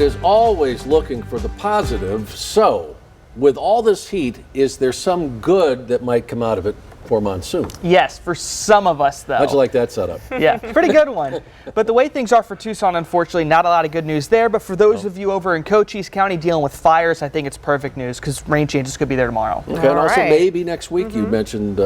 Is always looking for the positive. So, with all this heat, is there some good that might come out of it for Monsoon? Yes, for some of us, though. How'd you like that setup? Yeah, pretty good one. But the way things are for Tucson, unfortunately, not a lot of good news there. But for those of you over in Cochise County dealing with fires, I think it's perfect news because rain changes could be there tomorrow. Okay, and also maybe next week you mentioned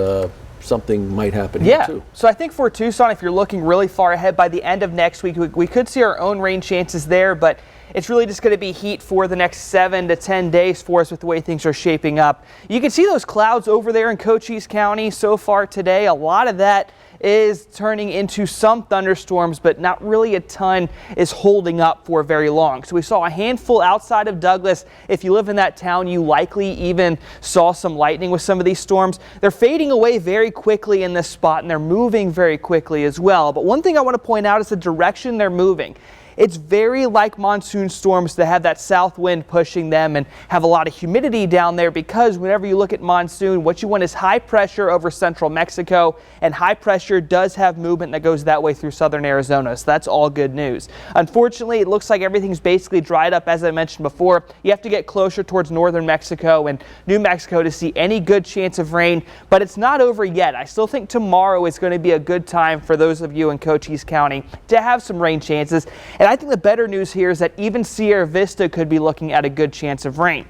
something might happen here too. So I think for Tucson, if you're looking really far ahead, by the end of next week, we could see our own rain chances there, but it's really just going to be heat for the next 7 to 10 days for us with the way things are shaping up. You can see those clouds over there in Cochise County so far today. A lot of that is turning into some thunderstorms, but not really a ton is holding up for very long. So we saw a handful outside of Douglas. If you live in that town, you likely even saw some lightning with some of these storms. They're fading away very quickly in this spot, and they're moving very quickly as well. But one thing I want to point out is the direction they're moving. It's very like monsoon storms to have that south wind pushing them and have a lot of humidity down there, because whenever you look at monsoon, what you want is high pressure over central Mexico, and high pressure does have movement that goes that way through southern Arizona. So that's all good news. Unfortunately, it looks like everything's basically dried up. As I mentioned before, you have to get closer towards northern Mexico and New Mexico to see any good chance of rain, but it's not over yet. I still think tomorrow is going to be a good time for those of you in Cochise County to have some rain chances. And I think the better news here is that even Sierra Vista could be looking at a good chance of rain.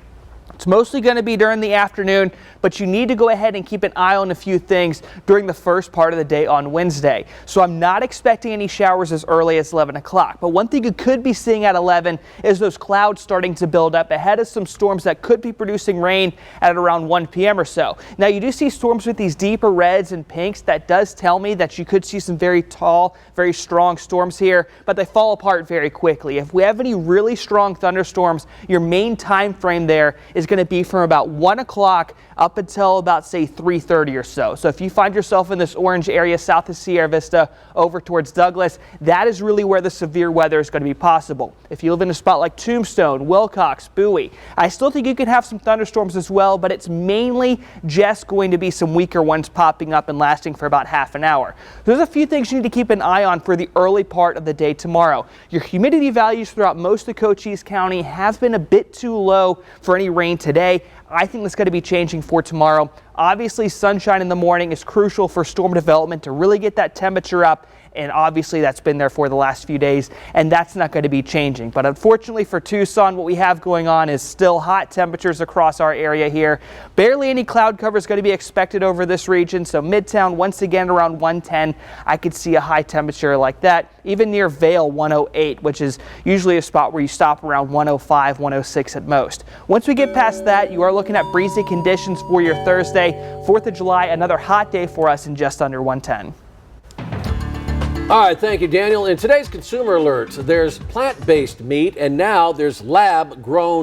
It's mostly going to be during the afternoon, but you need to go ahead and keep an eye on a few things during the first part of the day on Wednesday. So I'm not expecting any showers as early as 11 o'clock. But one thing you could be seeing at 11 is those clouds starting to build up ahead of some storms that could be producing rain at around 1 p.m. or so. Now, you do see storms with these deeper reds and pinks. That does tell me that you could see some very tall, very strong storms here, but they fall apart very quickly. If we have any really strong thunderstorms, your main time frame there is going to be from about 1 o'clock up until about, say, 3:30 or so. So if you find yourself in this orange area south of Sierra Vista over towards Douglas, that is really where the severe weather is going to be possible. If you live in a spot like Tombstone, Wilcox, Bowie, I still think you could have some thunderstorms as well, but it's mainly just going to be some weaker ones popping up and lasting for about half an hour. There's a few things you need to keep an eye on for the early part of the day tomorrow. Your humidity values throughout most of Cochise County have been a bit too low for any rain today. I think that's going to be changing for tomorrow. Obviously, sunshine in the morning is crucial for storm development to really get that temperature up. And obviously that's been there for the last few days, and that's not going to be changing. But unfortunately for Tucson, what we have going on is still hot temperatures across our area here. Barely any cloud cover is going to be expected over this region. So Midtown, once again, around 110. I could see a high temperature like that. Even near Vail, 108, which is usually a spot where you stop around 105, 106 at most. Once we get past that, you are looking at breezy conditions for your Thursday. 4th of July, another hot day for us in just under 110. All right, thank you, Daniel. In today's Consumer Alerts, there's plant-based meat, and now there's lab-grown